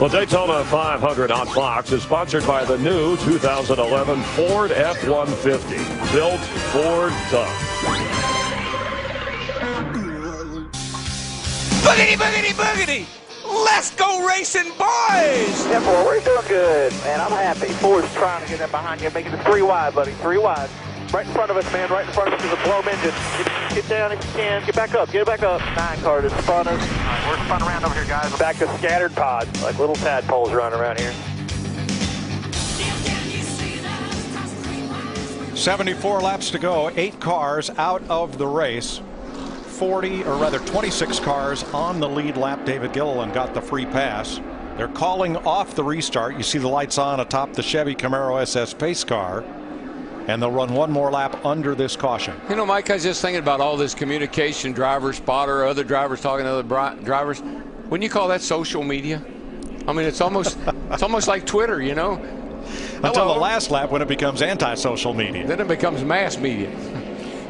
Well, Daytona 500 on Fox is sponsored by the new 2011 Ford F-150. Built Ford tough. Boogity, boogity, boogity! Let's go racing, boys! Yeah, boy, we're doing good, man. I'm happy. Ford's trying to get in behind you, making it 3 wide, buddy. 3 wide. Right in front of us, man. Right in front of us is a blown engine. Get down if you can. Get back up. Get back up. 9 car is in front of us. All right, we're spun around over here, guys. Back to scattered pods, like little tadpoles running around here. 74 laps to go. 8 cars out of the race. 26 cars on the lead lap. David Gilliland got the free pass. They're calling off the restart. You see the lights on atop the Chevy Camaro SS pace car. And they'll run one more lap under this caution. You know, Mike, I was just thinking about all this communication, driver, spotter, other drivers talking to other drivers. Wouldn't you call that social media? I mean, it's almost like Twitter, you know? Until the last lap when it becomes anti-social media. Then it becomes mass media.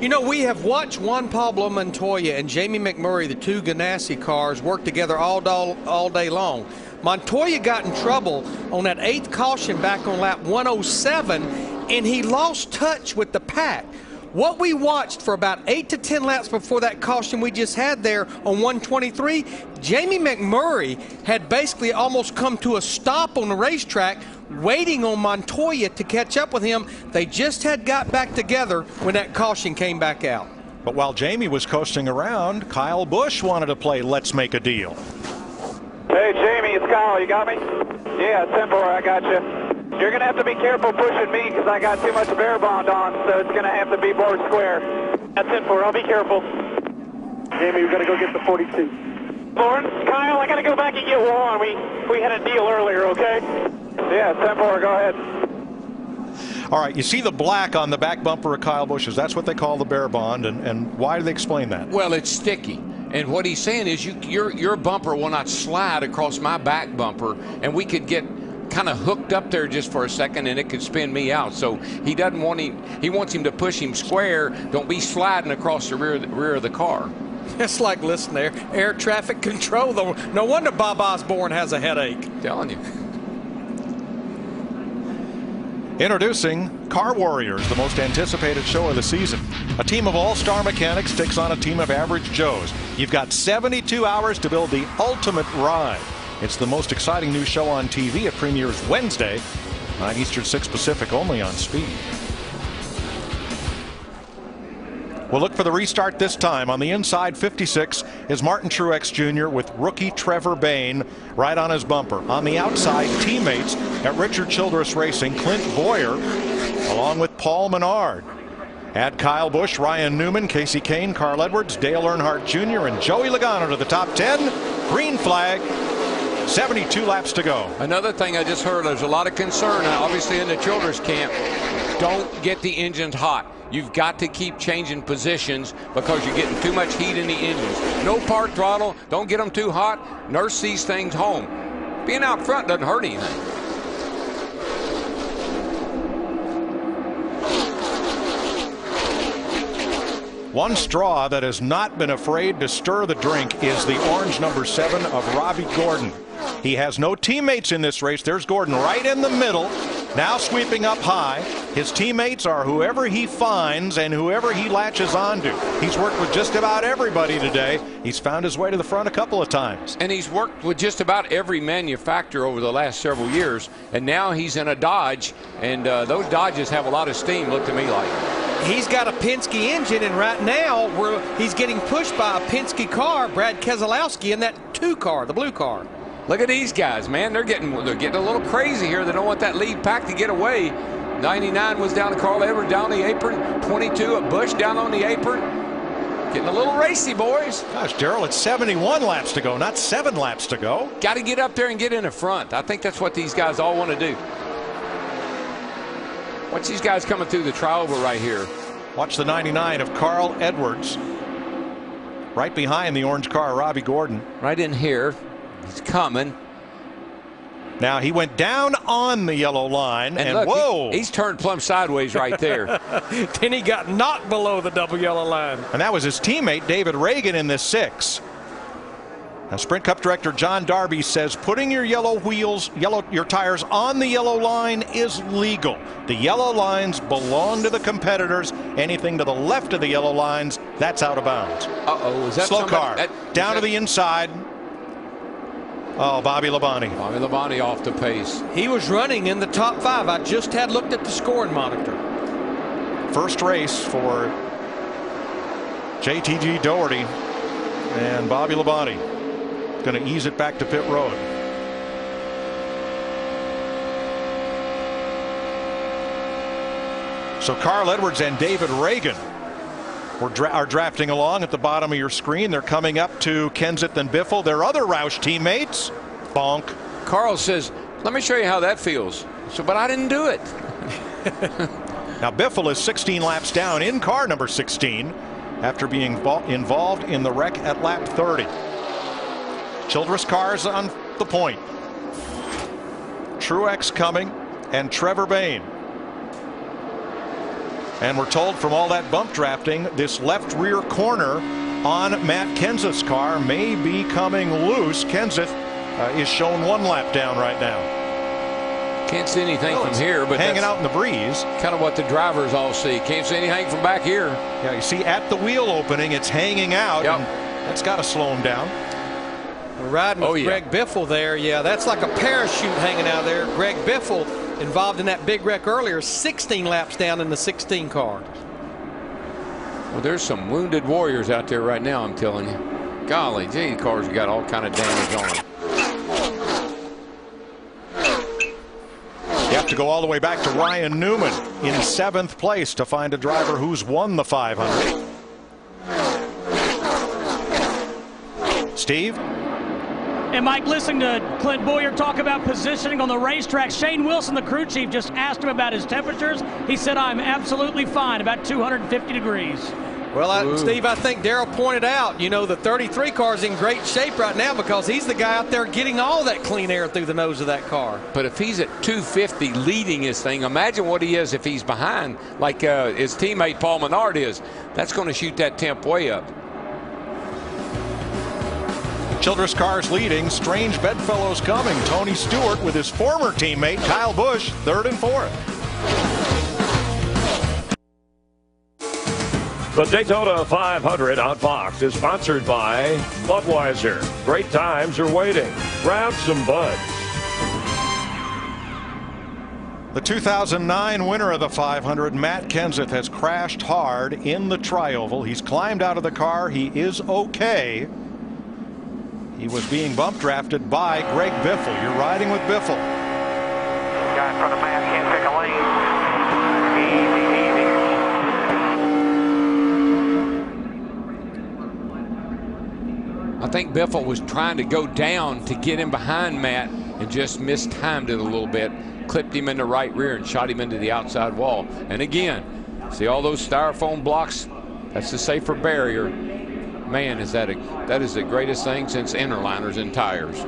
You know, we have watched Juan Pablo Montoya and Jamie McMurray, the 2 Ganassi cars, work together all day long. Montoya got in trouble on that 8th caution back on lap 107, and he lost touch with the pack. What we watched for about 8 to 10 laps before that caution we just had there on 123, Jamie McMurray had basically almost come to a stop on the racetrack, waiting on Montoya to catch up with him. They just had got back together when that caution came back out. But while Jamie was coasting around, Kyle Busch wanted to play Let's Make a Deal. Hey, Jamie, it's Kyle. You got me? Yeah, Tempo, I got you. You're going to have to be careful pushing me because I got too much bear bond on, so it's going to have to be more square. That's Tempo. I'll be careful. Jamie, we got to go get the 42. Lawrence, Kyle, I got to go back and get Juan. We had a deal earlier, okay? Yeah, Tempo, go ahead. All right, you see the black on the back bumper of Kyle Busch's. That's what they call the bear bond, and why do they explain that? Well, it's sticky. And what he's saying is your bumper will not slide across my back bumper, and we could get kind of hooked up there just for a second, and it could spin me out. So he doesn't want him. He wants him to push him square. Don't be sliding across the rear of the car. It's like, listen there, air traffic control. No wonder Bob Osborne has a headache. I'm telling you. Introducing Car Warriors, the most anticipated show of the season. A team of all-star mechanics takes on a team of average Joes. You've got 72 hours to build the ultimate ride. It's the most exciting new show on TV. It premieres Wednesday, 9 Eastern, 6 Pacific, only on Speed. We'll look for the restart this time. On the inside, 56 is Martin Truex Jr. with rookie Trevor Bayne right on his bumper. On the outside, teammates at Richard Childress Racing, Clint Boyer, along with Paul Menard. Add Kyle Busch, Ryan Newman, Casey Kane, Carl Edwards, Dale Earnhardt Jr., and Joey Logano to the top 10. Green flag. 72 laps to go. Another thing I just heard, there's a lot of concern, obviously, in the Childress camp. Don't get the engines hot. You've got to keep changing positions because you're getting too much heat in the engines. No part throttle. Don't get them too hot. Nurse these things home. Being out front doesn't hurt anything. One straw that has not been afraid to stir the drink is the orange number 7 of Robbie Gordon. He has no teammates in this race. There's Gordon right in the middle, now sweeping up high. His teammates are whoever he finds and whoever he latches onto. He's worked with just about everybody today. He's found his way to the front a couple of times. And he's worked with just about every manufacturer over the last several years. And now he's in a Dodge, and those Dodges have a lot of steam, look to me like. He's got a Penske engine, and right now he's getting pushed by a Penske car, Brad Keselowski, in that 2 car, the blue car. Look at these guys, man. They're getting a little crazy here. They don't want that lead pack to get away. 99 was down to Carl Edwards down the apron. 22 at Busch down on the apron. Getting a little racy, boys. Gosh, Darrell, it's 71 laps to go, not 7 laps to go. Got to get up there and get in the front. I think that's what these guys all want to do. Watch these guys coming through the trioval right here. Watch the 99 of Carl Edwards. Right behind the orange car, Robbie Gordon. Right in here. He's coming. Now he went down on the yellow line, and look, whoa! He's turned plumb sideways right there. Then he got knocked below the double yellow line. And that was his teammate, David Reagan, in this 6. Now, Sprint Cup director John Darby says putting your your tires on the yellow line is legal. The yellow lines belong to the competitors. Anything to the left of the yellow lines, that's out of bounds. Uh-oh, is that slow somebody, car down to the inside? Oh, Bobby Labonte. Bobby Labonte off the pace. He was running in the top 5. I just had looked at the scoring monitor. First race for JTG Doherty and Bobby Labonte. Going to ease it back to pit road. So Carl Edwards and David Reagan are drafting along at the bottom of your screen. They're coming up to Kenseth and Biffle, their other Roush teammates. Bonk. Carl says, let me show you how that feels. So, but I didn't do it. Now Biffle is 16 laps down in car number 16 after being involved in the wreck at lap 30. Childress cars on the point. Truex coming and Trevor Bayne. And we're told from all that bump drafting, this left rear corner on Matt Kenseth's car may be coming loose. Kenseth is shown 1 lap down right now. Can't see anything from here, but hanging out in the breeze. Kind of what the drivers all see. Can't see anything from back here. Yeah, you see at the wheel opening, it's hanging out. Yep. And that's got to slow him down. We're riding with Greg Biffle there. Yeah, that's like a parachute hanging out there. Greg Biffle involved in that big wreck earlier, 16 laps down in the 16 car. Well, there's some wounded warriors out there right now, I'm telling you. Golly gee, cars got all kind of damage on them. You have to go all the way back to Ryan Newman in 7th place to find a driver who's won the 500. Steve? And Mike, listening to Clint Boyer talk about positioning on the racetrack, Shane Wilson, the crew chief, just asked him about his temperatures. He said, I'm absolutely fine, about 250 degrees. Well, Steve, I think Darrell pointed out, you know, the 33 car is in great shape right now because he's the guy out there getting all that clean air through the nose of that car. But if he's at 250 leading his thing, imagine what he is if he's behind, like his teammate Paul Menard is. That's going to shoot that temp way up. Childress cars leading. Strange bedfellows coming. Tony Stewart with his former teammate Kyle Busch, 3rd and 4th. The Daytona 500 on Fox is sponsored by Budweiser. Great times are waiting. Grab some buds. The 2009 winner of the 500, Matt Kenseth, has crashed hard in the tri-oval. He's climbed out of the car. He is okay. He was being bump drafted by Greg Biffle. You're riding with Biffle. Guy in front of Matt can't pick a lane. I think Biffle was trying to go down to get him behind Matt and just mistimed it a little bit. Clipped him in the right rear and shot him into the outside wall. And again, see all those styrofoam blocks? That's the safer barrier. Man, that is the greatest thing since interliners and tires.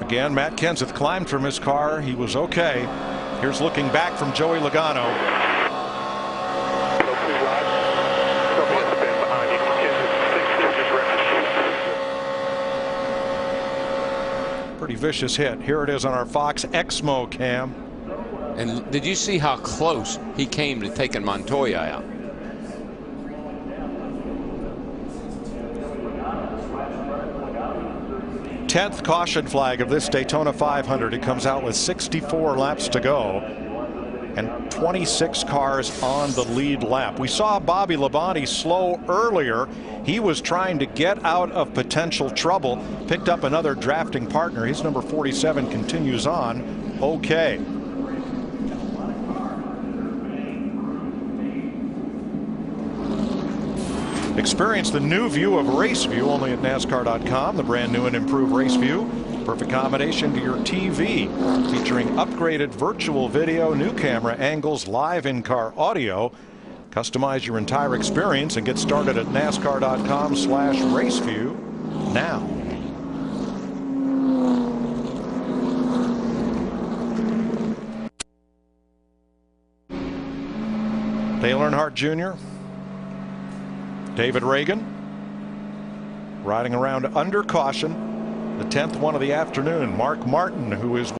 Again, Matt Kenseth climbed from his car. He was okay. Here's looking back from Joey Logano. Pretty vicious hit. Here it is on our Fox Exmo cam. And did you see how close he came to taking Montoya out? 10th caution flag of this Daytona 500. It comes out with 64 laps to go and 26 cars on the lead lap. We saw Bobby Labonte slow earlier. He was trying to get out of potential trouble, picked up another drafting partner. His number 47 continues on okay. Experience the new view of Race View only at NASCAR.com. The brand new and improved Race View. Perfect combination to your TV. Featuring upgraded virtual video, new camera angles, live in-car audio. Customize your entire experience and get started at NASCAR.com/raceview now. Dale Earnhardt Jr., David Reagan, riding around under caution. The 10th one of the afternoon. Mark Martin, who is